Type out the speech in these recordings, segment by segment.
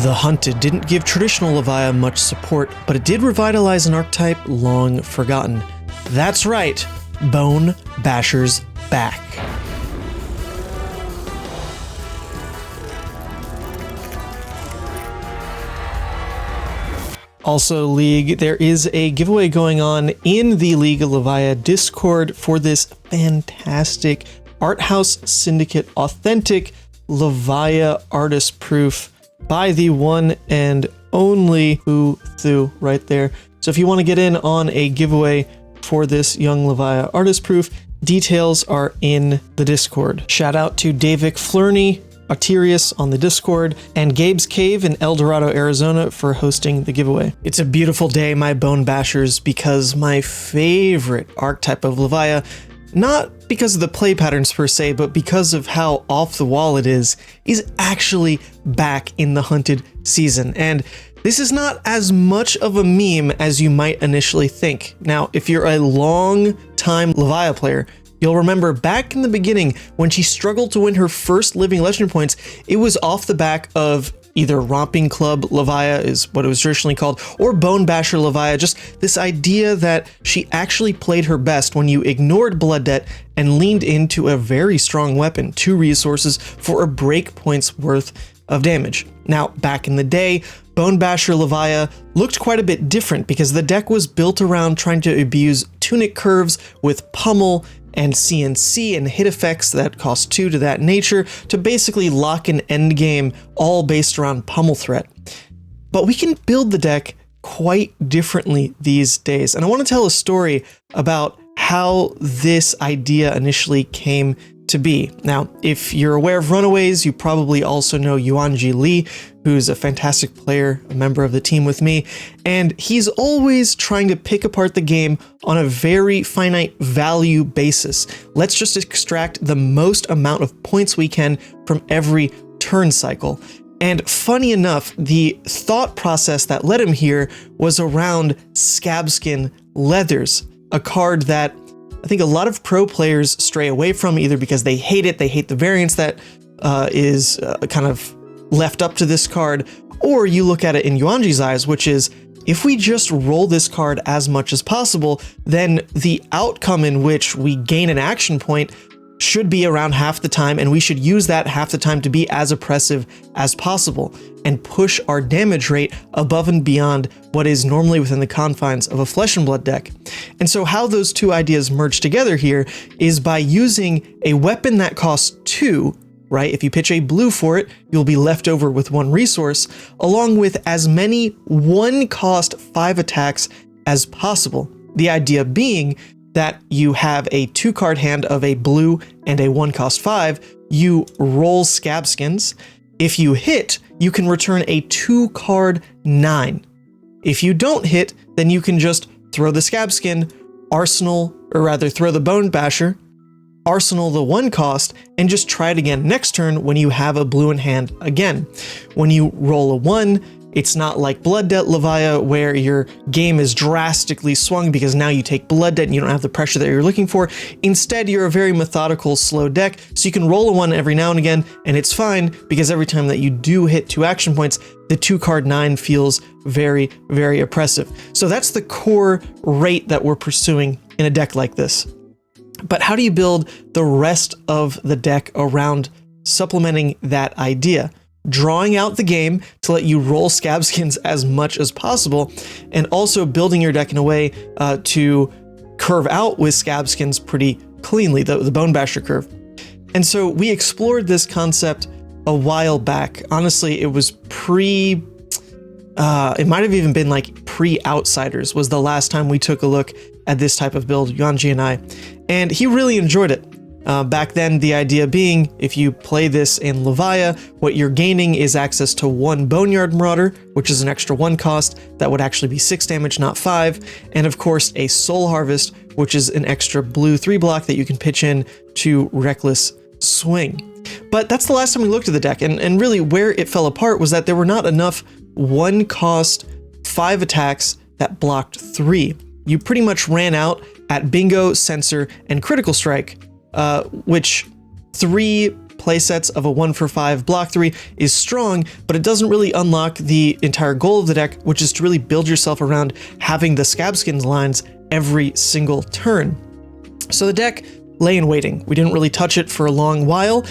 The Hunted didn't give traditional Levia much support, but it did revitalize an archetype long forgotten. That's right, Bone Basher's back. Also, League, there is a giveaway going on in the League of Levia Discord for this fantastic Art House Syndicate authentic Levia artist proof by the one and only Thu right there. So if you want to get in on a giveaway for this young Levia artist proof, details are in the Discord. Shout out to Davik Flurney, Arterius on the Discord, and Gabe's Cave in El Dorado, Arizona for hosting the giveaway. It's a beautiful day, my Bone Bashers, because my favorite archetype of Levia, not because of the play patterns per se, but because of how off the wall it is actually back in the Hunted season. And this is not as much of a meme as you might initially think. Now, if you're a long-time Levia player, you'll remember back in the beginning when she struggled to win her first Living Legend points, it was off the back of either Romping Club Levia is what it was traditionally called, or Bone Basher Levia, just this idea that she actually played her best when you ignored Blood Debt and leaned into a very strong weapon, 2 resources for a break point's worth of damage. Now, back in the day, Bone Basher Levia looked quite a bit different because the deck was built around trying to abuse tunic curves with pummel and CNC and hit effects that cost 2 to that nature to basically lock an endgame all based around pummel threat. But we can build the deck quite differently these days, and I want to tell a story about how this idea initially came to be. Now, if you're aware of Runaways, you probably also know Yuanji Lee, who's a fantastic player, a member of the team with me, and he's always trying to pick apart the game on a very finite value basis. Let's just extract the most amount of points we can from every turn cycle. And funny enough, the thought process that led him here was around Scabskin Leathers, a card that I think a lot of pro players stray away from, either because they hate it, they hate the variance that is kind of left up to this card, or you look at it in Yuanji's eyes, which is, if we just roll this card as much as possible, then the outcome in which we gain an action point should be around half the time, and we should use that half the time to be as oppressive as possible and push our damage rate above and beyond what is normally within the confines of a Flesh and Blood deck. And so how those two ideas merge together here is by using a weapon that costs 2, right? If you pitch a blue for it, you'll be left over with 1 resource, along with as many 1-cost 5 attacks as possible. The idea being that you have a 2-card hand of a blue and a 1-cost 5, you roll Scabskins. If you hit, you can return a 2-card 9. If you don't hit, then you can just throw the Scabskin, arsenal, or rather throw the Bone Basher, arsenal the 1-cost, and just try it again next turn when you have a blue in hand again. When you roll a 1, it's not like Blood Debt Levia where your game is drastically swung because now you take Blood Debt and you don't have the pressure that you're looking for. Instead, you're a very methodical, slow deck, so you can roll a 1 every now and again, and it's fine because every time that you do hit 2 action points, the 2-card 9 feels very, very oppressive. So that's the core rate that we're pursuing in a deck like this. But how do you build the rest of the deck around supplementing that idea? Drawing out the game to let you roll Scabskins as much as possible, and also building your deck in a way to curve out with Scabskins pretty cleanly, the Bone Basher curve. And so we explored this concept a while back. Honestly, it was it might have even been like pre-Outsiders was the last time we took a look at this type of build, Yuanji and I, and he really enjoyed it. Back then, the idea being, if you play this in Levia, what you're gaining is access to 1 Boneyard Marauder, which is an extra 1 cost, that would actually be 6 damage, not 5, and of course a Soul Harvest, which is an extra blue 3 block that you can pitch in to Reckless Swing. But that's the last time we looked at the deck, and really where it fell apart was that there were not enough 1-cost 5 attacks that blocked 3. You pretty much ran out at Bingo, Censor, and Critical Strike, which 3 playsets of a 1 for 5 block 3 is strong, but it doesn't really unlock the entire goal of the deck, which is to really build yourself around having the Scab Skins lines every single turn. So the deck lay in waiting. We didn't really touch it for a long while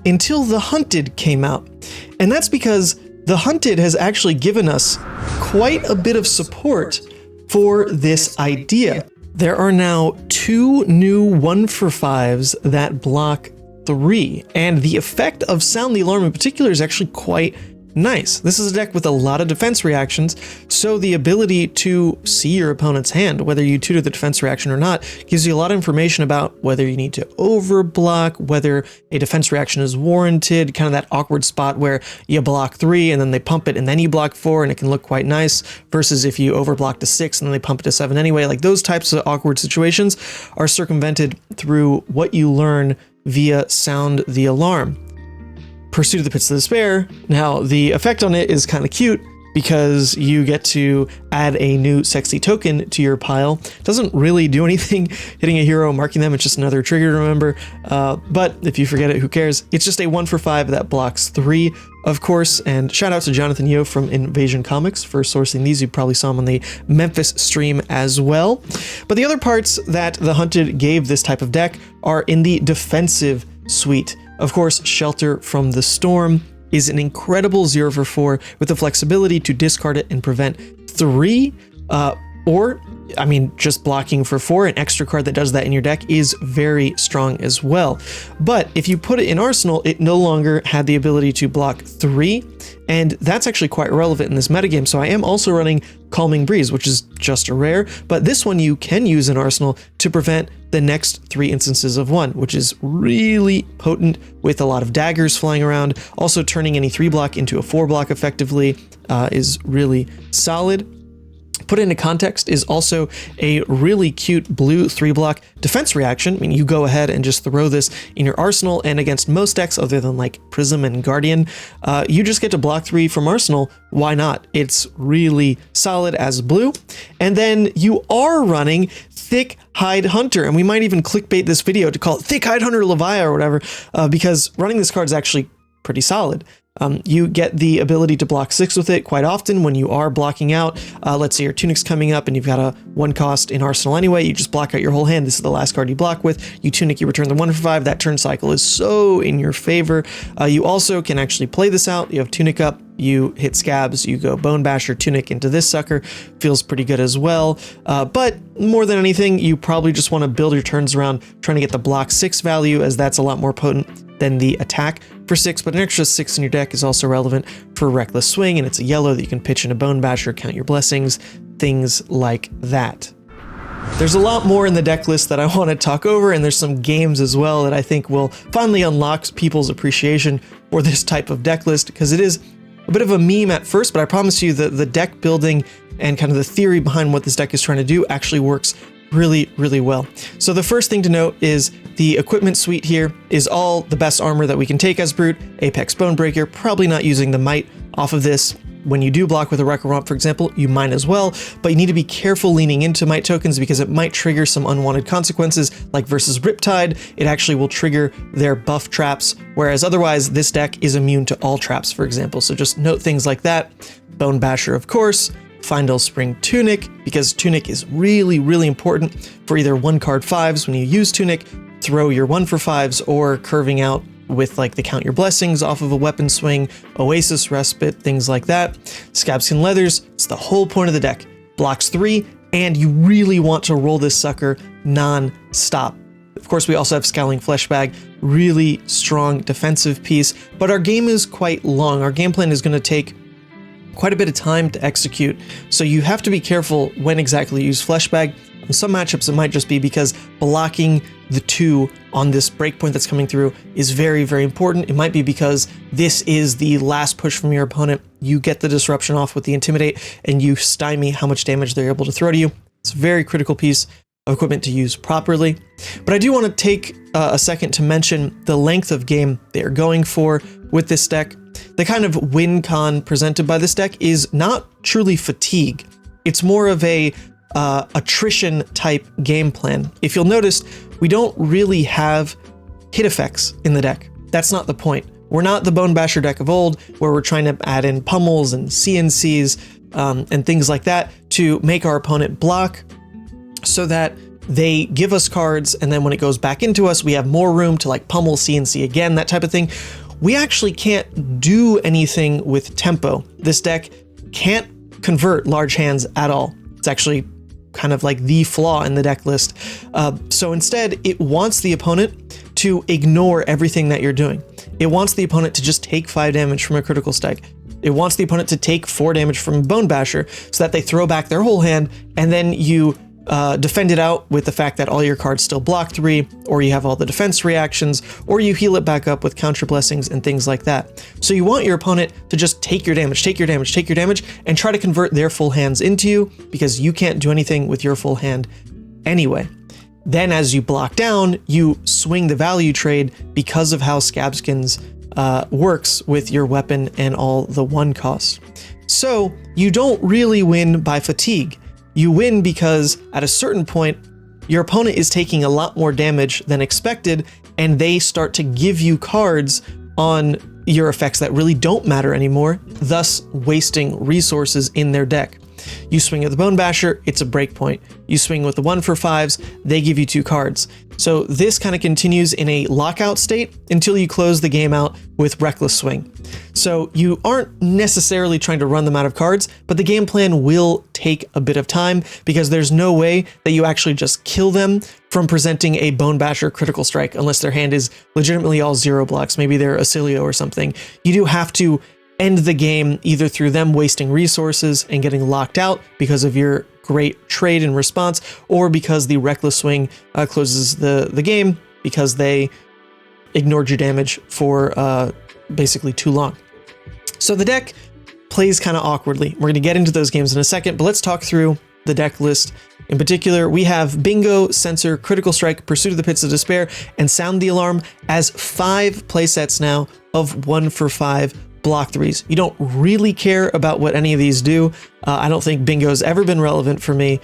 until the Hunted came out. And that's because the Hunted has actually given us quite a bit of support for this idea. There are now 2 new 1 for 5s that block 3, and the effect of Sound the Alarm in particular is actually quite nice. This is a deck with a lot of defense reactions, so the ability to see your opponent's hand, whether you tutor the defense reaction or not, gives you a lot of information about whether you need to overblock, whether a defense reaction is warranted, kind of that awkward spot where you block 3 and then they pump it and then you block 4 and it can look quite nice, versus if you overblock to 6 and then they pump it to 7 anyway. Like, those types of awkward situations are circumvented through what you learn via Sound the Alarm. Pursuit of the Pits of Despair. Now, the effect on it is kind of cute because you get to add a new sexy token to your pile. Doesn't really do anything hitting a hero, marking them, it's just another trigger to remember. But if you forget it, who cares? It's just a 1 for 5 that blocks 3, of course, and shout out to Jonathan Yo from Invasion Comics for sourcing these. You probably saw him on the Memphis stream as well. But the other parts that the Hunted gave this type of deck are in the defensive suite. Of course, Shelter from the Storm is an incredible 0 for 4 with the flexibility to discard it and prevent 3, or, I mean, just blocking for 4. An extra card that does that in your deck is very strong as well. But if you put it in Arsenal, it no longer had the ability to block 3, and that's actually quite relevant in this metagame. So I am also running Calming Breeze, which is just a rare, but this one you can use in Arsenal to prevent the next 3 instances of 1, which is really potent with a lot of daggers flying around. Also, turning any 3 block into a 4 block effectively is really solid. Put into context is also a really cute blue 3 block defense reaction. I mean, you go ahead and just throw this in your arsenal, and against most decks other than like Prism and Guardian, you just get to block 3 from arsenal. Why not? It's really solid as blue. And then you are running Thick Hide Hunter, and we might even clickbait this video to call it Thick Hide Hunter Levia or whatever, because running this card is actually pretty solid. You get the ability to block 6 with it quite often when you are blocking out. Let's say your Tunic's coming up and you've got a 1 cost in Arsenal anyway, you just block out your whole hand. This is the last card you block with. You Tunic, you return the 1 for 5. That turn cycle is so in your favor. You also can actually play this out. You have Tunic up, you hit Scabs, you go Bone Basher, Tunic into this sucker. Feels pretty good as well. But more than anything, you probably just want to build your turns around trying to get the block 6 value, as that's a lot more potent than the attack for 6, but an extra 6 in your deck is also relevant for Reckless Swing, and it's a yellow that you can pitch into Bone Basher, count your blessings, things like that. There's a lot more in the deck list that I want to talk over, and there's some games as well that I think will finally unlock people's appreciation for this type of deck list, because it is a bit of a meme at first, but I promise you that the deck building and kind of the theory behind what this deck is trying to do actually works really, really well. So the first thing to note is the equipment suite here is all the best armor that we can take as Brute. Apex Bonebreaker, probably not using the Might off of this. When you do block with a Wreck or Romp, for example, you might as well, but you need to be careful leaning into Might tokens because it might trigger some unwanted consequences, like versus Riptide. It actually will trigger their buff traps, whereas otherwise this deck is immune to all traps, for example. So just note things like that. Bone Basher, of course. Findel Spring Tunic, because Tunic is really, really important for either 1-card 5s when you use Tunic, throw your 1 for 5s, or curving out with like the Count Your Blessings off of a weapon swing, Oasis Respite, things like that. Scabskin Leathers, it's the whole point of the deck. Blocks 3, and you really want to roll this sucker non-stop. Of course, we also have Scowling Fleshbag, really strong defensive piece, but our game is quite long. Our game plan is going to take quite a bit of time to execute, so you have to be careful when exactly you use Fleshbag. In some matchups, it might just be because blocking the 2 on this breakpoint that's coming through is very, very important. It might be because this is the last push from your opponent. You get the disruption off with the Intimidate, and you stymie how much damage they're able to throw to you. It's a very critical piece of equipment to use properly. But I do want to take a second to mention the length of game they are going for with this deck. The kind of Wincon presented by this deck is not truly fatigue. It's more of a attrition type game plan. If you'll notice, we don't really have hit effects in the deck. That's not the point. We're not the Bone Basher deck of old, where we're trying to add in pummels and CNCs and things like that to make our opponent block so that they give us cards, and then when it goes back into us, we have more room to like pummel CNC again, that type of thing. We actually can't do anything with tempo. This deck can't convert large hands at all. It's actually kind of like the flaw in the deck list. So instead, it wants the opponent to ignore everything that you're doing. It wants the opponent to just take 5 damage from a critical strike. It wants the opponent to take 4 damage from a Bone Basher so that they throw back their whole hand, and then you defend it out with the fact that all your cards still block 3, or you have all the defense reactions, or you heal it back up with counter blessings and things like that. So you want your opponent to just take your damage, take your damage, take your damage, and try to convert their full hands into you, because you can't do anything with your full hand anyway. Then as you block down, you swing the value trade because of how Scabskins works with your weapon and all the 1 costs. So you don't really win by fatigue. You win because at a certain point, your opponent is taking a lot more damage than expected, and they start to give you cards on your effects that really don't matter anymore, thus wasting resources in their deck. You swing with the Bone Basher, it's a break point. You swing with the 1-for-5s, they give you 2 cards. So this kind of continues in a lockout state until you close the game out with Reckless Swing. So you aren't necessarily trying to run them out of cards, but the game plan will take a bit of time because there's no way that you actually just kill them from presenting a Bone Basher critical strike unless their hand is legitimately all 0 blocks. Maybe they're Oscilio or something. You do have to end the game either through them wasting resources and getting locked out because of your great trade in response, or because the Reckless Swing closes the game because they ignored your damage for basically too long. So the deck plays kind of awkwardly. We're going to get into those games in a second, but let's talk through the deck list. In particular, we have Bingo, Censor, Critical Strike, Pursuit of the Pits of Despair, and Sound the Alarm as 5 playsets now of 1-for-5 block 3s. You don't really care about what any of these do. I don't think Bingo's ever been relevant for me.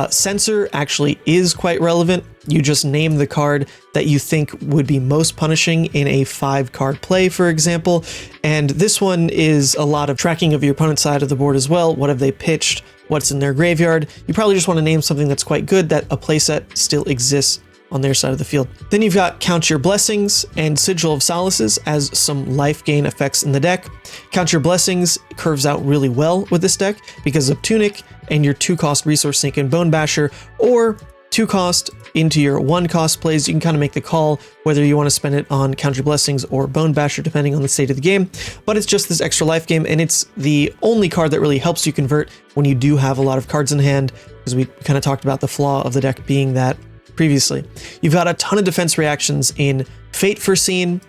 Censor actually is quite relevant. You just name the card that you think would be most punishing in a 5-card play, for example. And this one is a lot of tracking of your opponent's side of the board as well. What have they pitched? What's in their graveyard? You probably just want to name something that's quite good that a playset still exists on their side of the field. Then you've got Count Your Blessings and Sigil of Solaces as some life gain effects in the deck. Count Your Blessings curves out really well with this deck because of Tunic and your 2-cost Resource Sink and Bone Basher, or 2-cost into your 1-cost plays. You can kind of make the call whether you want to spend it on Count Your Blessings or Bone Basher depending on the state of the game, but it's just this extra life game, and it's the only card that really helps you convert when you do have a lot of cards in hand, because we kind of talked about the flaw of the deck being that previously. You've got a ton of defense reactions in Fate Foreseen,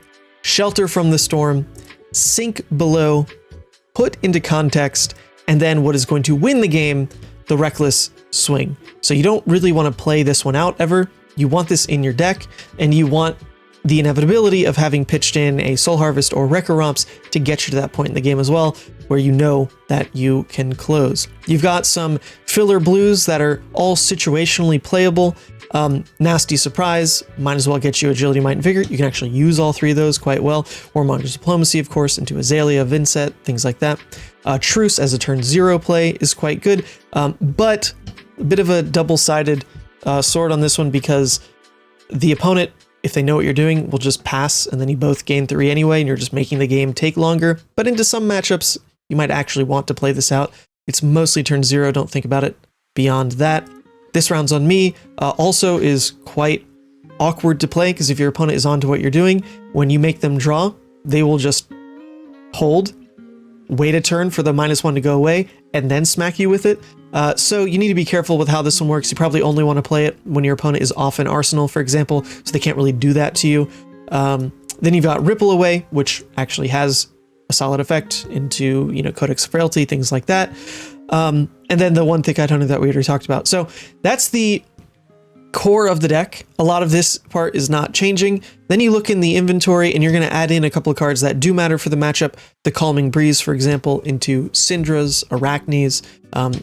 Shelter from the Storm, Sink Below, Put into Context, and then what is going to win the game, the Reckless Swing. So you don't really want to play this one out ever. You want this in your deck, and you want the inevitability of having pitched in a Soul Harvest or Wrecker Romps to get you to that point in the game as well, where you know that you can close. You've got some filler blues that are all situationally playable. Nasty Surprise might as well get you Agility, Might, and Vigor. You can actually use all 3 of those quite well. Warmonger's Diplomacy, of course, into Azalea, Vincent, things like that. Truce as a turn 0 play is quite good, but a bit of a double-sided sword on this one, because the opponent, if they know what you're doing, will just pass, and then you both gain 3 anyway, and you're just making the game take longer. But into some matchups, you might actually want to play this out. It's mostly turn 0, don't think about it beyond that. This Round's on Me also is quite awkward to play, because if your opponent is on to what you're doing, when you make them draw, they will just hold, wait a turn for the -1 to go away, and then smack you with it. So you need to be careful with how this one works. You probably only want to play it when your opponent is off an arsenal, for example, so they can't really do that to you. Then you've got Ripple Away, which actually has a solid effect into, Codex of Frailty, things like that. And then the one thick Itoner that we already talked about. So that's the core of the deck. A lot of this part is not changing. Then you look in the inventory and you're going to add in a couple of cards that do matter for the matchup. The Calming Breeze, for example, into Cindra's, Araknis,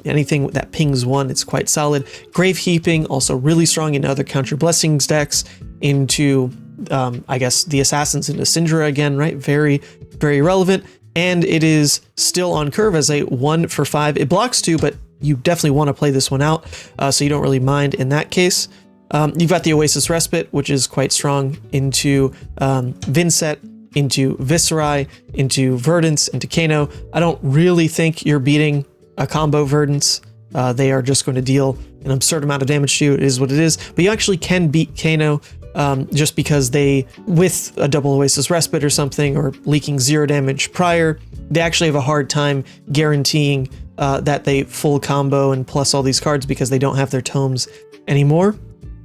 anything that pings 1, it's quite solid. Grave Heaping, also really strong in other Count Your Blessings decks, into I guess the assassins into Cindra again, right? Very, very relevant. And it is still on curve as a 1 for 5. It blocks 2, but you definitely want to play this one out, so you don't really mind in that case. You've got the Oasis Respite, which is quite strong, into Vincent, into Viserai, into Verdance, into Kano. I don't really think you're beating a combo Verdance. They are just going to deal an absurd amount of damage to you. It is what it is. But you actually can beat Kano just because they, with a double Oasis Respite or something, or leaking 0 damage prior, they actually have a hard time guaranteeing that they full combo and plus all these cards because they don't have their tomes anymore.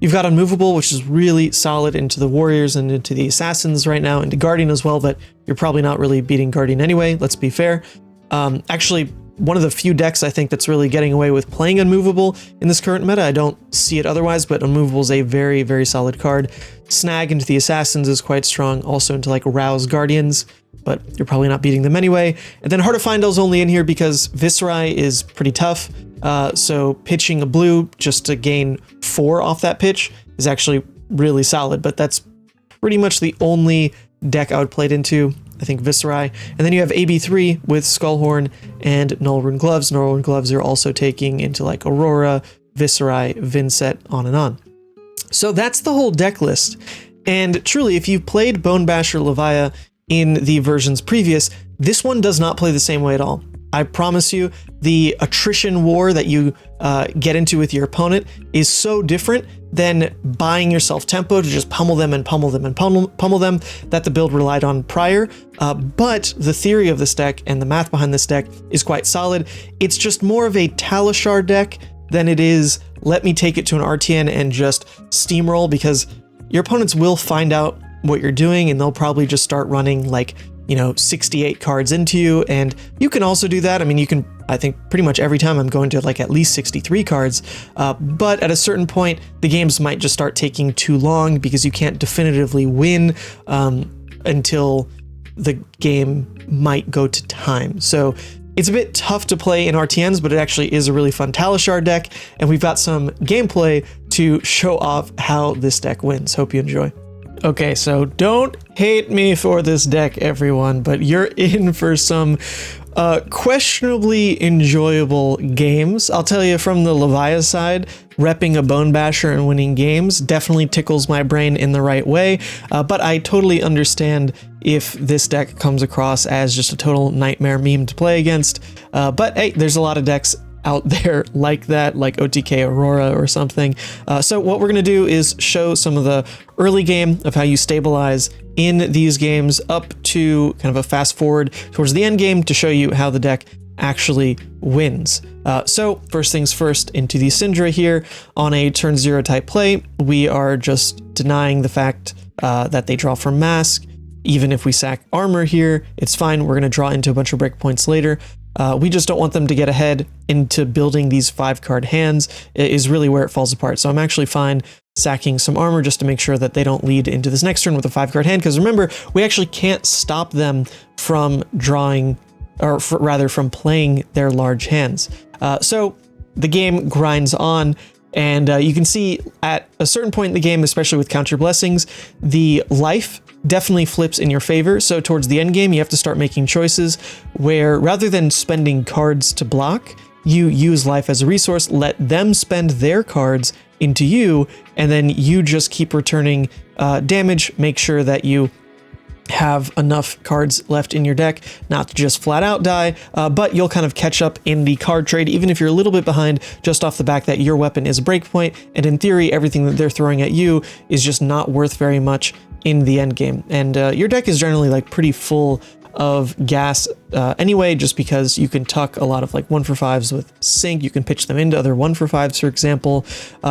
You've got Unmovable, which is really solid into the Warriors and into the Assassins right now, into Guardian as well, but you're probably not really beating Guardian anyway, let's be fair. Actually, one of the few decks I think that's really getting away with playing Unmovable in this current meta. I don't see it otherwise, but Unmovable is a very, very solid card. Snag into the Assassins is quite strong, also into like Rouse Guardians, but you're probably not beating them anyway. And then Heart of Findel's only in here because Viserai is pretty tough. So pitching a blue just to gain 4 off that pitch is actually really solid, but that's pretty much the only deck I would play it into. I think Viserai. And then you have AB3 with Skullhorn and Nullrune Gloves. Nullrune Gloves are also taking into like Aurora, Viserai, Vincent, on and on. So that's the whole deck list. And truly, if you've played Bone Basher Levia in the versions previous, this one does not play the same way at all. I promise you, the attrition war that you get into with your opponent is so different than buying yourself tempo to just pummel them and pummel them and pummel them that the build relied on prior. But the theory of this deck and the math behind this deck is quite solid. It's just more of a Talishar deck than it is, let me take it to an RTN and just steamroll, because your opponents will find out what you're doing and they'll probably just start running like, 68 cards into you. And you can also do that. I mean, you can, I think pretty much every time I'm going to like at least 63 cards. But at a certain point, the games might just start taking too long because you can't definitively win until the game might go to time. So it's a bit tough to play in RTNs, but it actually is a really fun Talishar deck. And we've got some gameplay to show off how this deck wins. Hope you enjoy. Okay, so don't hate me for this deck, everyone, but you're in for some questionably enjoyable games. I'll tell you, from the Levia side, repping a Bone Basher and winning games definitely tickles my brain in the right way, but I totally understand if this deck comes across as just a total nightmare meme to play against. But hey, there's a lot of decks out there like that, like OTK Aurora or something. So what we're going to do is show some of the early game of how you stabilize in these games up to kind of a fast forward towards the end game to show you how the deck actually wins. So first things first, into the Cindra here. On a turn 0 type play, we are just denying the fact that they draw from Mask. Even if we sack armor here, it's fine. We're going to draw into a bunch of breakpoints later. We just don't want them to get ahead into building these 5-card hands is really where it falls apart. So I'm actually fine sacking some armor just to make sure that they don't lead into this next turn with a 5-card hand. Because remember, we actually can't stop them from drawing, or rather from playing their large hands. So the game grinds on. And you can see at a certain point in the game, especially with Counter Blessings, the life definitely flips in your favor. So towards the end game, you have to start making choices where rather than spending cards to block, you use life as a resource, let them spend their cards into you, and then you just keep returning damage, make sure that you have enough cards left in your deck not to just flat out die, but you'll kind of catch up in the card trade, even if you're a little bit behind, just off the back that your weapon is a breakpoint, and in theory everything that they're throwing at you is just not worth very much in the end game. And your deck is generally like pretty full of gas anyway, just because you can tuck a lot of like 1-for-5s with Sync. You can pitch them into other 1-for-5s, for example.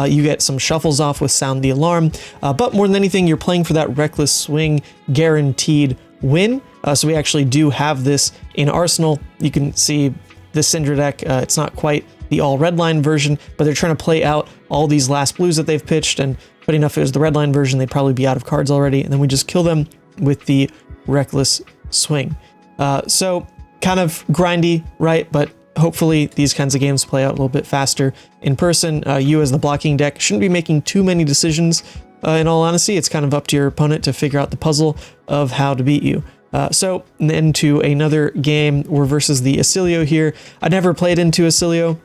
You get some shuffles off with Sound the Alarm, but more than anything, you're playing for that Reckless Swing guaranteed win. So we actually do have this in Arsenal. You can see the Cindra deck. It's not quite the all red line version, but they're trying to play out all these last blues that they've pitched, and funny enough, if it was the red line version, they'd probably be out of cards already, and then we just kill them with the Reckless Swing. So kind of grindy, right? But hopefully these kinds of games play out a little bit faster in person. You as the blocking deck shouldn't be making too many decisions In all honesty, it's kind of up to your opponent to figure out the puzzle of how to beat you. So into another game, we're versus the Oscilio here. I never played into Oscilio,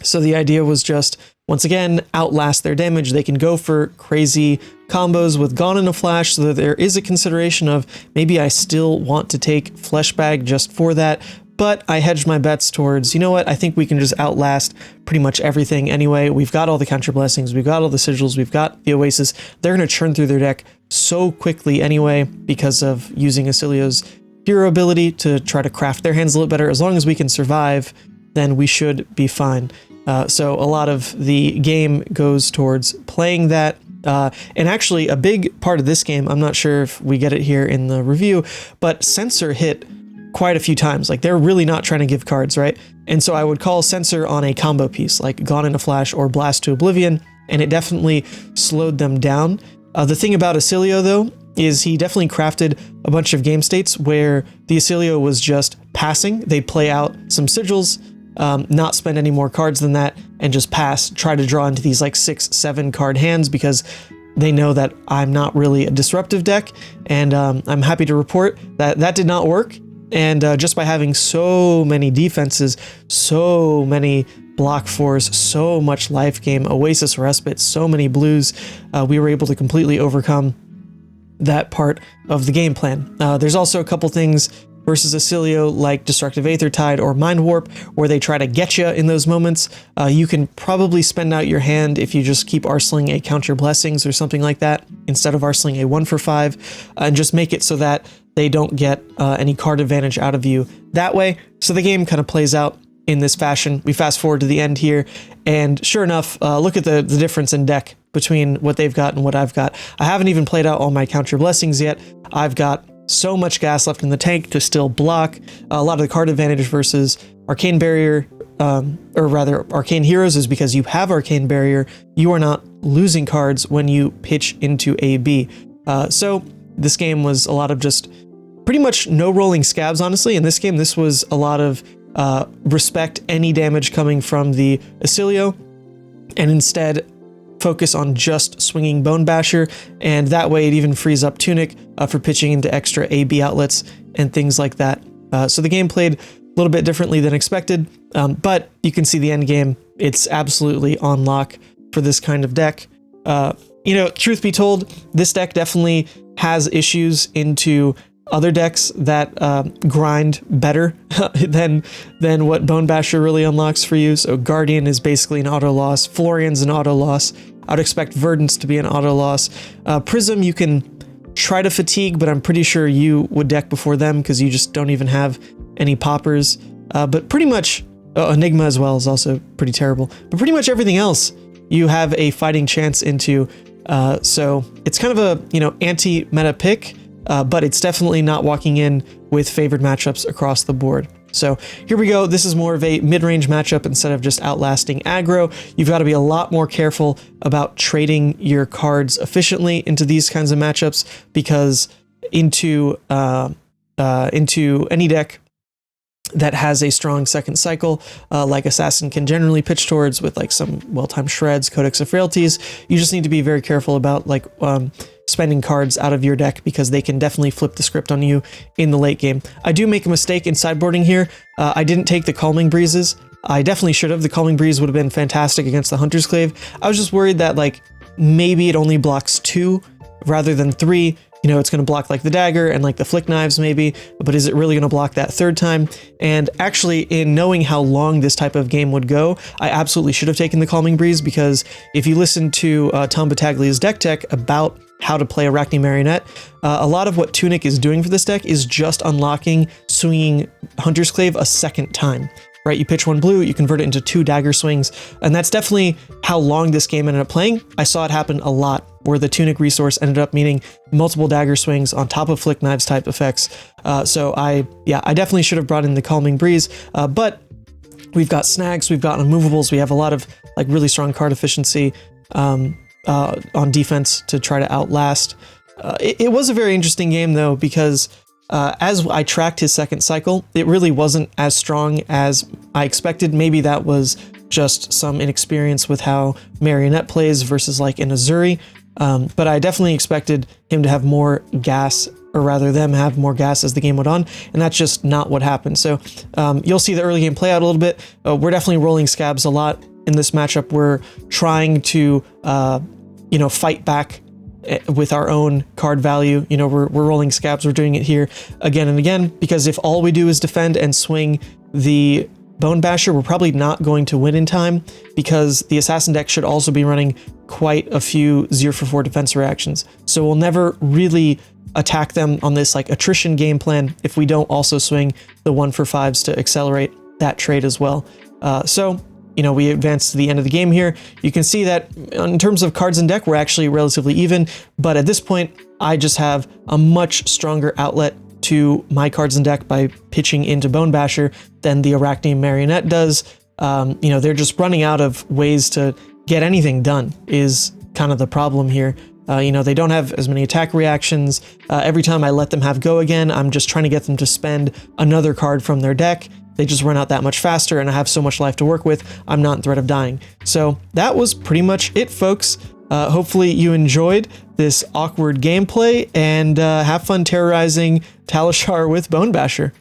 so the idea was just, once again, outlast their damage. They can go for crazy combos with Gone in a Flash, so that there is a consideration of maybe I still want to take Flesh Bag just for that, but I hedged my bets towards, you know what, I think we can just outlast pretty much everything anyway. We've got all the Counter Blessings, we've got all the Sigils, we've got the Oasis. They're going to churn through their deck so quickly anyway because of using Oscilio's hero ability to try to craft their hands a little better. As long as we can survive, then we should be fine. So a lot of the game goes towards playing that. And actually, a big part of this game, I'm not sure if we get it here in the review, but Censor hit quite a few times. Like, they're really not trying to give cards, right? And so I would call Censor on a combo piece, like Gone in a Flash or Blast to Oblivion, and it definitely slowed them down. The thing about Oscilio, though, is he definitely crafted a bunch of game states where the Oscilio was just passing. They'd play out some Sigils, not spend any more cards than that, and just pass, try to draw into these like 6-7 card hands because they know that I'm not really a disruptive deck. And I'm happy to report that that did not work. And just by having so many defenses, so many block fours, so much life gain, Oasis Respite, so many blues, we were able to completely overcome that part of the game plan. There's also a couple things versus Oscilio like Destructive Aether Tide or Mind Warp where they try to get you in those moments. You can probably spend out your hand if you just keep arseling a Counter Blessings or something like that instead of arseling a 1-for-5, and just make it so that they don't get any card advantage out of you that way. So the game kind of plays out in this fashion. We fast forward to the end here, and sure enough, look at the difference in deck between what they've got and what I've got. I haven't even played out all my Counter Blessings yet. I've got so much gas left in the tank to still block. A lot of the card advantage versus Arcane Barrier, or rather Arcane Heroes, is because you have Arcane Barrier, you are not losing cards when you pitch into AB. So this game was a lot of just pretty much no rolling scabs, honestly. In this game, this was a lot of respect any damage coming from the Oscilio, and instead focus on just swinging Bone Basher, and that way it even frees up Tunic for pitching into extra AB outlets and things like that. So the game played a little bit differently than expected, but you can see the end game. It's absolutely on lock for this kind of deck. You know, truth be told, this deck definitely has issues into other decks that grind better than what Bone Basher really unlocks for you. So Guardian is basically an auto loss. Florian's an auto loss. I'd expect Verdance to be an auto loss. Prism you can try to fatigue, but I'm pretty sure you would deck before them because you just don't even have any poppers. But pretty much Enigma as well is also pretty terrible. But pretty much everything else you have a fighting chance into. So it's kind of a, you know, anti-meta pick. But it's definitely not walking in with favored matchups across the board. So here we go. This is more of a mid-range matchup instead of just outlasting aggro. You've got to be a lot more careful about trading your cards efficiently into these kinds of matchups, because into any deck that has a strong second cycle, like Assassin can generally pitch towards with like some well-timed shreds, Codex of Frailties, you just need to be very careful about like spending cards out of your deck, because they can definitely flip the script on you in the late game. I do make a mistake in sideboarding here. I didn't take the Calming Breezes. I definitely should have. The Calming Breeze would have been fantastic against the Hunter's Clave. I was just worried that like maybe it only blocks 2 rather than 3. You know, it's going to block like the dagger and like the flick knives maybe, but is it really going to block that 3rd time? And actually, in knowing how long this type of game would go, I absolutely should have taken the Calming Breeze, because if you listen to Tom Battaglia's deck tech about how to play Arakni Marionette, a lot of what Tunic is doing for this deck is just unlocking swinging Hunter's Clave a 2nd time. Right, you pitch 1 blue, you convert it into 2 dagger swings, and that's definitely how long this game ended up playing. I saw it happen a lot, where the Tunic resource ended up meaning multiple dagger swings on top of flick knives type effects. So I definitely should have brought in the Calming Breeze, but we've got snags, we've got unmovables, we have a lot of like really strong card efficiency on defense to try to outlast. It was a very interesting game though, because as I tracked his second cycle, it really wasn't as strong as I expected. Maybe that was just some inexperience with how Marionette plays versus like an Azuri. But I definitely expected him to have more gas, or rather them have more gas as the game went on, and that's just not what happened. So you'll see the early game play out a little bit. We're definitely rolling scabs a lot in this matchup. We're trying to, fight back with our own card value. We're rolling scabs. We're doing it here again and again, because if all we do is defend and swing the Bone Basher, we're probably not going to win in time, because the Assassin deck should also be running quite a few 0-for-4 defense reactions. So we'll never really attack them on this like attrition game plan if we don't also swing the 1-for-5s to accelerate that trade as well. We advance to the end of the game here. You can see that in terms of cards in deck, we're actually relatively even, but at this point, I just have a much stronger outlet to my cards in deck by pitching into Bone Basher than the Arakni Marionette does. They're just running out of ways to get anything done is kind of the problem here. They don't have as many attack reactions. Every time I let them have go again, I'm just trying to get them to spend another card from their deck. They just run out that much faster, and I have so much life to work with, I'm not in threat of dying. So that was pretty much it, folks. Hopefully you enjoyed this awkward gameplay, and have fun terrorizing Talishar with Bone Basher.